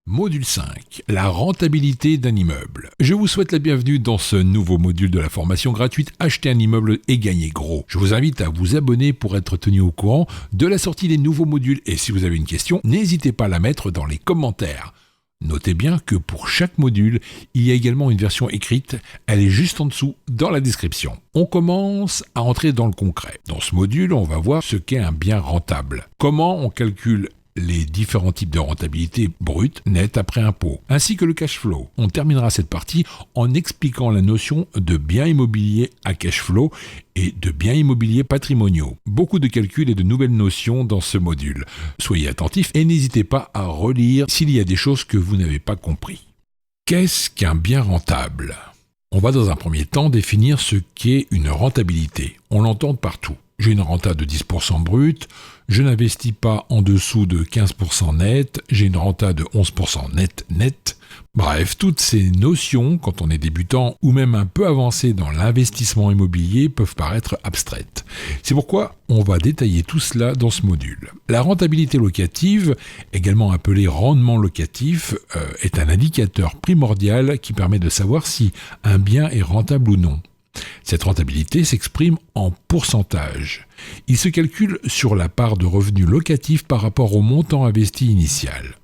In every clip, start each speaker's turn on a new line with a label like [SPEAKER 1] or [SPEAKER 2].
[SPEAKER 1] Module 5. La rentabilité d'un immeuble. Je vous souhaite la bienvenue dans ce nouveau module de la formation gratuite Acheter un immeuble et gagner gros. Je vous invite à vous abonner pour être tenu au courant de la sortie des nouveaux modules et si vous avez une question, n'hésitez pas à la mettre dans les commentaires. Notez bien que pour chaque module, il y a également une version écrite, elle est juste en dessous dans la description. On commence à entrer dans le concret. Dans ce module, on va voir ce qu'est un bien rentable. Comment on calcule les différents types de rentabilité brute, nette après impôt, ainsi que le cash flow. On terminera cette partie en expliquant la notion de biens immobiliers à cash flow et de biens immobiliers patrimoniaux. Beaucoup de calculs et de nouvelles notions dans ce module. Soyez attentifs et n'hésitez pas à relire s'il y a des choses que vous n'avez pas compris. Qu'est-ce qu'un bien rentable ? On va dans un premier temps définir ce qu'est une rentabilité. On l'entend partout. J'ai une renta de 10% brut, je n'investis pas en dessous de 15% net, j'ai une renta de 11% net. Bref, toutes ces notions, quand on est débutant ou même un peu avancé dans l'investissement immobilier, peuvent paraître abstraites. C'est pourquoi on va détailler tout cela dans ce module. La rentabilité locative, également appelée rendement locatif, est un indicateur primordial qui permet de savoir si un bien est rentable ou non. Cette rentabilité s'exprime en pourcentage. Il se calcule sur la part de revenus locatifs par rapport au montant investi initial.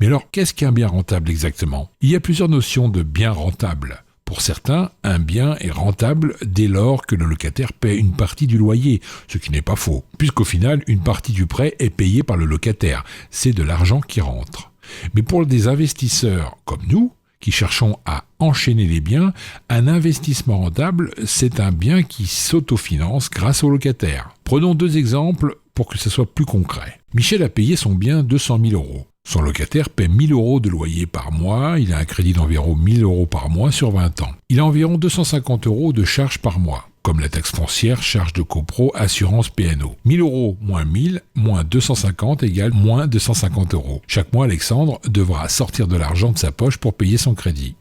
[SPEAKER 1] Mais alors, qu'est-ce qu'un bien rentable exactement ? Il y a plusieurs notions de bien rentable. Pour certains, un bien est rentable dès lors que le locataire paie une partie du loyer, ce qui n'est pas faux, puisqu'au final, une partie du prêt est payée par le locataire. C'est de l'argent qui rentre. Mais pour des investisseurs comme nous, qui cherchons à enchaîner les biens, un investissement rentable, c'est un bien qui s'autofinance grâce au locataire. Prenons deux exemples pour que ce soit plus concret. Michel a payé son bien 200 000 euros. Son locataire paie 1 000 euros de loyer par mois, il a un crédit d'environ 1 000 euros par mois sur 20 ans. Il a environ 250 euros de charges par mois, comme la taxe foncière, charge de copro, assurance P&O. 1 000 euros moins 1 000 moins 250 égale moins 250 euros. Chaque mois, Alexandre devra sortir de l'argent de sa poche pour payer son crédit.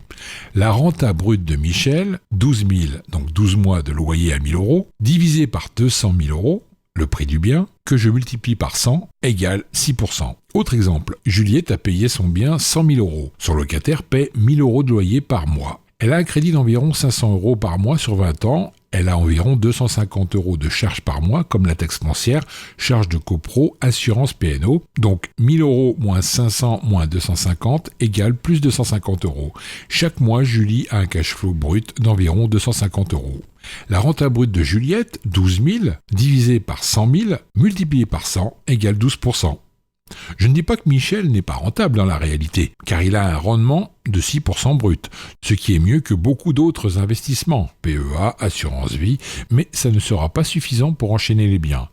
[SPEAKER 1] La renta brute de Michel, 12 000, donc 12 mois de loyer à 1 000 euros, divisé par 200 000 euros, le prix du bien, que je multiplie par 100, égale 6%. Autre exemple, Juliette a payé son bien 100 000 euros. Son locataire paie 1 000 euros de loyer par mois. Elle a un crédit d'environ 500 euros par mois sur 20 ans. Elle a environ 250 euros de charges par mois, comme la taxe foncière, charge de copro, assurance P&O. Donc 1 000 euros moins 500 moins 250 égale plus 250 euros. Chaque mois, Julie a un cash flow brut d'environ 250 euros. La renta brute de Juliette, 12 000, divisé par 100 000, multiplié par 100, égale 12%. Je ne dis pas que Michel n'est pas rentable dans la réalité, car il a un rendement de 6% brut, ce qui est mieux que beaucoup d'autres investissements, PEA, assurance vie, mais ça ne sera pas suffisant pour enchaîner les biens.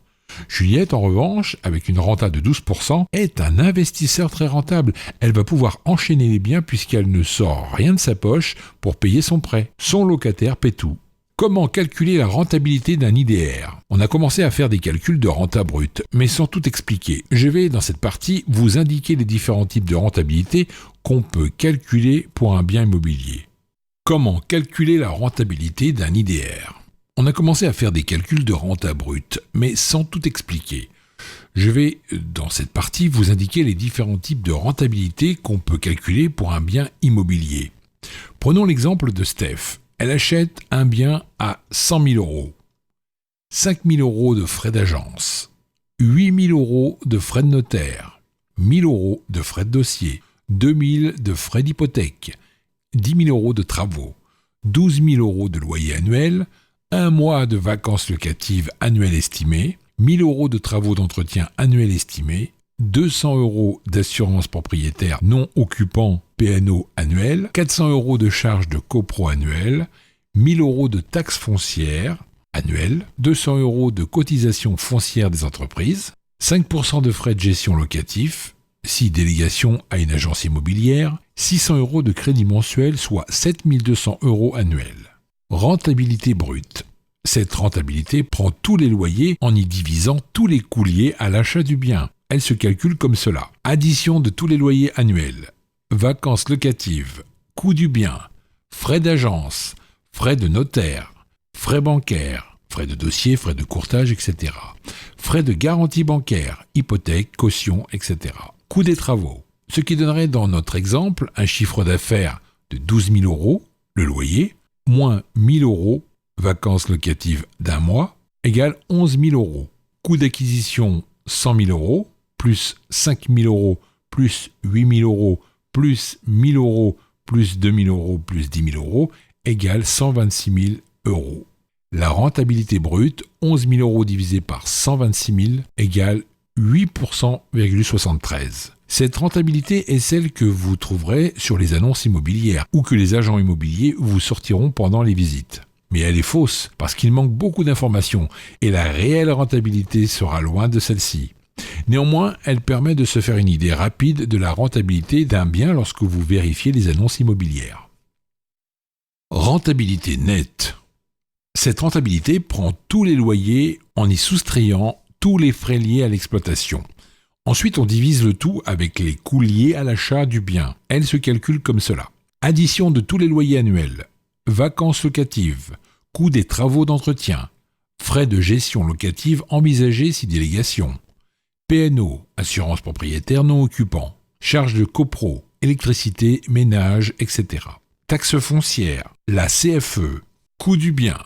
[SPEAKER 1] Juliette, en revanche, avec une renta de 12%, est un investisseur très rentable. Elle va pouvoir enchaîner les biens puisqu'elle ne sort rien de sa poche pour payer son prêt. Son locataire paie tout. Comment calculer la rentabilité d'un IDR ? On a commencé à faire des calculs de renta brute, mais sans tout expliquer. Je vais, dans cette partie, vous indiquer les différents types de rentabilité qu'on peut calculer pour un bien immobilier. Comment calculer la rentabilité d'un IDR ? On a commencé à faire des calculs de renta brute, mais sans tout expliquer. Je vais, dans cette partie, vous indiquer les différents types de rentabilité qu'on peut calculer pour un bien immobilier. Prenons l'exemple de Steph. Elle achète un bien à 100 000 euros, 5 000 euros de frais d'agence, 8 000 euros de frais de notaire, 1 000 euros de frais de dossier, 2 000 de frais d'hypothèque, 10 000 euros de travaux, 12 000 euros de loyer annuel, un mois de vacances locatives annuelles estimées, 1 000 euros de travaux d'entretien annuels estimés, 200 euros d'assurance propriétaire non occupant P&O annuel, 400 euros de charges de copro annuel, 1 000 euros de taxes foncières annuelles, 200 euros de cotisation foncière des entreprises, 5% de frais de gestion locatifs, 6 délégations à une agence immobilière, 600 euros de crédit mensuel, soit 7 200 euros annuels. Rentabilité brute. Cette rentabilité prend tous les loyers en y divisant tous les coûts liés à l'achat du bien. Elle se calcule comme cela. Addition de tous les loyers annuels, vacances locatives, coût du bien, frais d'agence, frais de notaire, frais bancaires, frais de dossier, frais de courtage, etc. Frais de garantie bancaire, hypothèque, caution, etc. Coût des travaux, ce qui donnerait dans notre exemple un chiffre d'affaires de 12 000 euros, le loyer, moins 1 000 euros, vacances locatives d'un mois, égale 11 000 euros. Coût d'acquisition 100 000 euros, plus 5 000 euros, plus 8 000 euros, plus 1 000 euros, plus 2 000 euros, plus 10 000 euros, égale 126 000 euros. La rentabilité brute, 11 000 euros divisé par 126 000, égale 8,73%. Cette rentabilité est celle que vous trouverez sur les annonces immobilières ou que les agents immobiliers vous sortiront pendant les visites. Mais elle est fausse parce qu'il manque beaucoup d'informations et la réelle rentabilité sera loin de celle-ci. Néanmoins, elle permet de se faire une idée rapide de la rentabilité d'un bien lorsque vous vérifiez les annonces immobilières. Rentabilité nette. Cette rentabilité prend tous les loyers en y soustrayant tous les frais liés à l'exploitation. Ensuite, on divise le tout avec les coûts liés à l'achat du bien. Elle se calcule comme cela. Addition de tous les loyers annuels, vacances locatives, coût des travaux d'entretien, frais de gestion locative envisagés si délégation, P&O, assurance propriétaire non occupant, charges de copro, électricité, ménage, etc. Taxes foncières, la CFE, coût du bien,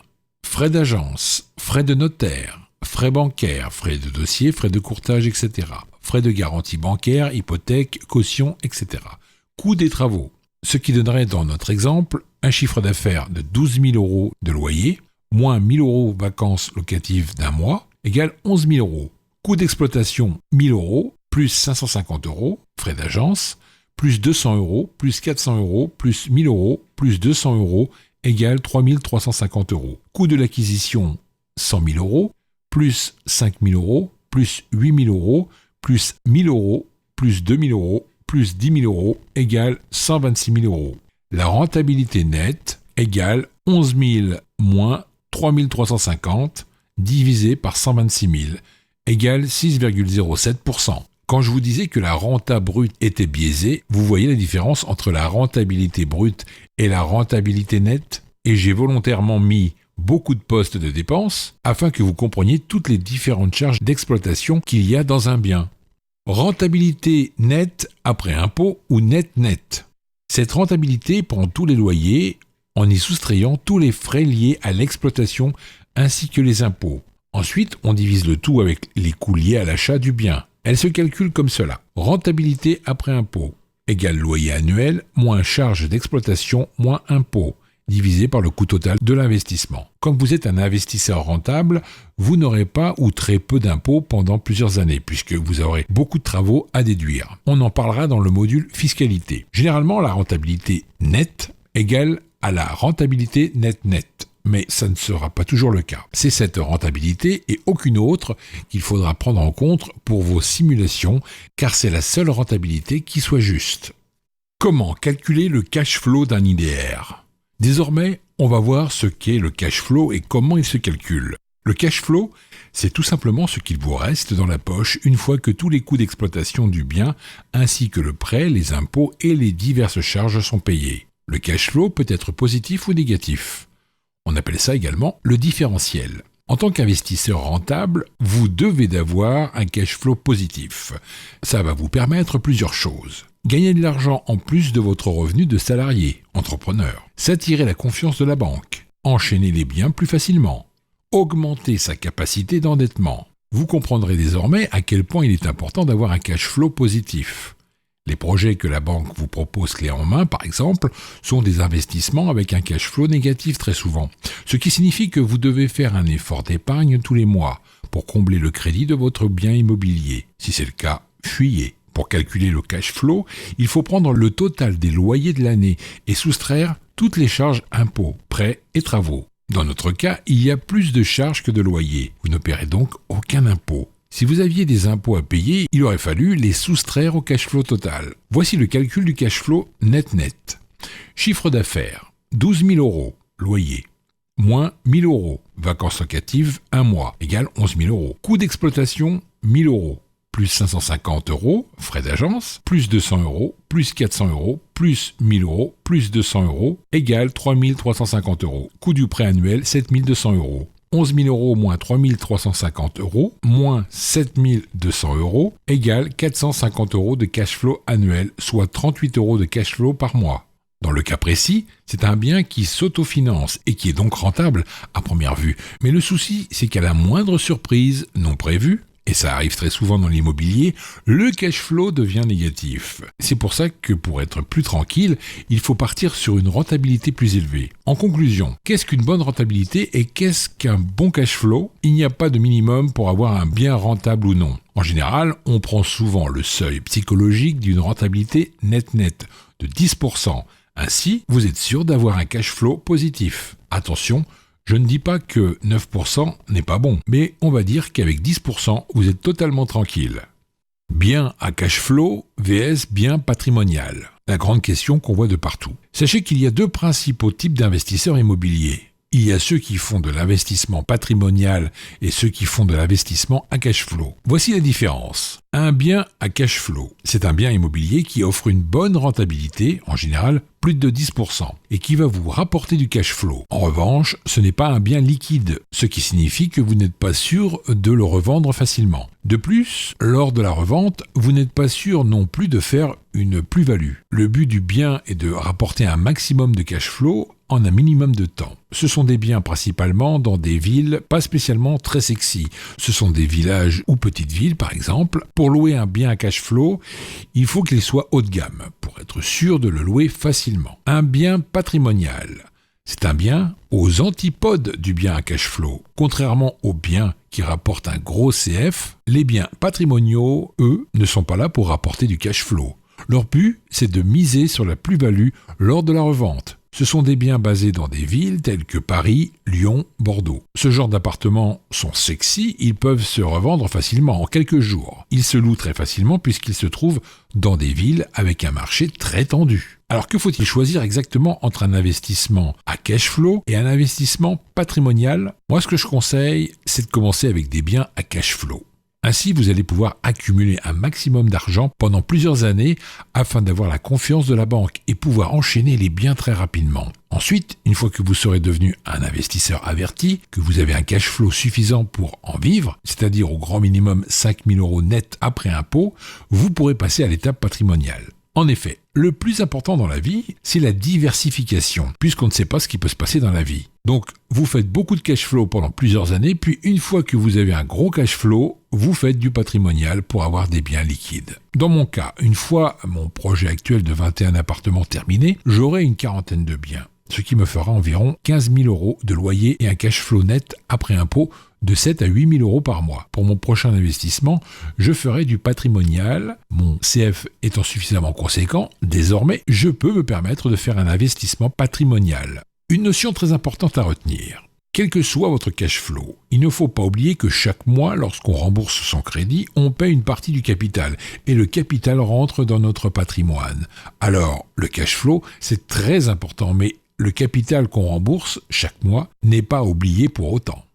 [SPEAKER 1] frais d'agence, frais de notaire, frais bancaires, frais de dossier, frais de courtage, etc. Frais de garantie bancaire, hypothèque, caution, etc. Coût des travaux, ce qui donnerait dans notre exemple un chiffre d'affaires de 12 000 euros de loyer, moins 1 000 euros vacances locatives d'un mois, égale 11 000 euros. Coût d'exploitation 1 000 euros, plus 550 euros, frais d'agence, plus 200 euros, plus 400 euros, plus 1 000 euros, plus 200 euros, égale 3 350 euros. Coût de l'acquisition 100 000 euros, plus 5 000 euros, plus 8 000 euros, plus 1 000 euros, plus 2 000 euros, plus 10 000 euros, égale 126 000 euros. La rentabilité nette égale 11 000 moins 3 350 divisé par 126 000, égale 6,07%. Quand je vous disais que la renta brute était biaisée, vous voyez la différence entre la rentabilité brute et la rentabilité nette, et j'ai volontairement mis beaucoup de postes de dépenses afin que vous compreniez toutes les différentes charges d'exploitation qu'il y a dans un bien. Rentabilité nette après impôt ou net-net. Cette rentabilité prend tous les loyers en y soustrayant tous les frais liés à l'exploitation ainsi que les impôts. Ensuite, on divise le tout avec les coûts liés à l'achat du bien. Elle se calcule comme cela. Rentabilité après impôt égale loyer annuel moins charge d'exploitation moins impôt, divisé par le coût total de l'investissement. Comme vous êtes un investisseur rentable, vous n'aurez pas ou très peu d'impôts pendant plusieurs années, puisque vous aurez beaucoup de travaux à déduire. On en parlera dans le module fiscalité. Généralement, la rentabilité nette égale à la rentabilité net-net. Mais ça ne sera pas toujours le cas. C'est cette rentabilité et aucune autre qu'il faudra prendre en compte pour vos simulations, car c'est la seule rentabilité qui soit juste. Comment calculer le cash flow d'un IDR ? Désormais, on va voir ce qu'est le cash flow et comment il se calcule. Le cash flow, c'est tout simplement ce qu'il vous reste dans la poche une fois que tous les coûts d'exploitation du bien, ainsi que le prêt, les impôts et les diverses charges sont payés. Le cash flow peut être positif ou négatif. On appelle ça également le différentiel. En tant qu'investisseur rentable, vous devez d'avoir un cash flow positif. Ça va vous permettre plusieurs choses. Gagner de l'argent en plus de votre revenu de salarié, entrepreneur. S'attirer la confiance de la banque. Enchaîner les biens plus facilement. Augmenter sa capacité d'endettement. Vous comprendrez désormais à quel point il est important d'avoir un cash flow positif. Les projets que la banque vous propose clé en main, par exemple, sont des investissements avec un cash flow négatif très souvent, ce qui signifie que vous devez faire un effort d'épargne tous les mois pour combler le crédit de votre bien immobilier. Si c'est le cas, fuyez. Pour calculer le cash flow, il faut prendre le total des loyers de l'année et soustraire toutes les charges impôts, prêts et travaux. Dans notre cas, il y a plus de charges que de loyers. Vous ne paierez donc aucun impôt. Si vous aviez des impôts à payer, il aurait fallu les soustraire au cash flow total. Voici le calcul du cash flow net-net. Chiffre d'affaires, 12 000 euros, loyer, moins 1 000 euros, vacances locatives, 1 mois, égale 11 000 euros. Coût d'exploitation, 1 000 euros, plus 550 euros, frais d'agence, plus 200 euros, plus 400 euros, plus 1 000 euros, plus 200 euros, égale 3 350 euros. Coût du prêt annuel, 7 200 euros. 11 000 euros moins 3 350 euros, moins 7 200 euros, égale 450 euros de cash flow annuel, soit 38 euros de cash flow par mois. Dans le cas précis, c'est un bien qui s'autofinance et qui est donc rentable à première vue. Mais le souci, c'est qu'à la moindre surprise non prévue, et ça arrive très souvent dans l'immobilier, le cash flow devient négatif. C'est pour ça que pour être plus tranquille, il faut partir sur une rentabilité plus élevée. En conclusion, qu'est-ce qu'une bonne rentabilité et qu'est-ce qu'un bon cash flow ? Il n'y a pas de minimum pour avoir un bien rentable ou non. En général, on prend souvent le seuil psychologique d'une rentabilité net de 10%. Ainsi, vous êtes sûr d'avoir un cash flow positif. Attention, je ne dis pas que 9% n'est pas bon, mais on va dire qu'avec 10%, vous êtes totalement tranquille. Bien à cash flow vs bien patrimonial. La grande question qu'on voit de partout. Sachez qu'il y a deux principaux types d'investisseurs immobiliers. Il y a ceux qui font de l'investissement patrimonial et ceux qui font de l'investissement à cash flow. Voici la différence. Un bien à cash flow, c'est un bien immobilier qui offre une bonne rentabilité, en général plus de 10%, et qui va vous rapporter du cash flow. En revanche, ce n'est pas un bien liquide, ce qui signifie que vous n'êtes pas sûr de le revendre facilement. De plus, lors de la revente, vous n'êtes pas sûr non plus de faire une plus-value. Le but du bien est de rapporter un maximum de cash flow en un minimum de temps. Ce sont des biens principalement dans des villes pas spécialement très sexy. Ce sont des villages ou petites villes par exemple. Pour louer un bien à cash flow, il faut qu'il soit haut de gamme pour être sûr de le louer facilement. Un bien patrimonial, c'est un bien aux antipodes du bien à cash flow. Contrairement aux biens qui rapportent un gros CF, les biens patrimoniaux, eux, ne sont pas là pour rapporter du cash flow. Leur but, c'est de miser sur la plus-value lors de la revente. Ce sont des biens basés dans des villes telles que Paris, Lyon, Bordeaux. Ce genre d'appartements sont sexy, ils peuvent se revendre facilement en quelques jours. Ils se louent très facilement puisqu'ils se trouvent dans des villes avec un marché très tendu. Alors que faut-il choisir exactement entre un investissement à cash flow et un investissement patrimonial ? Moi, ce que je conseille, c'est de commencer avec des biens à cash flow. Ainsi, vous allez pouvoir accumuler un maximum d'argent pendant plusieurs années afin d'avoir la confiance de la banque et pouvoir enchaîner les biens très rapidement. Ensuite, une fois que vous serez devenu un investisseur averti, que vous avez un cash flow suffisant pour en vivre, c'est-à-dire au grand minimum 5 000 euros net après impôt, vous pourrez passer à l'étape patrimoniale. En effet, le plus important dans la vie, c'est la diversification, puisqu'on ne sait pas ce qui peut se passer dans la vie. Donc, vous faites beaucoup de cash flow pendant plusieurs années, puis une fois que vous avez un gros cash flow, vous faites du patrimonial pour avoir des biens liquides. Dans mon cas, une fois mon projet actuel de 21 appartements terminé, j'aurai une quarantaine de biens, ce qui me fera environ 15 000 euros de loyer et un cash flow net après impôt de 7 à 8 000 euros par mois. Pour mon prochain investissement, je ferai du patrimonial. Mon CF étant suffisamment conséquent, désormais, je peux me permettre de faire un investissement patrimonial. Une notion très importante à retenir. Quel que soit votre cash flow, il ne faut pas oublier que chaque mois, lorsqu'on rembourse son crédit, on paie une partie du capital et le capital rentre dans notre patrimoine. Alors, le cash flow, c'est très important, mais le capital qu'on rembourse chaque mois n'est pas oublié pour autant.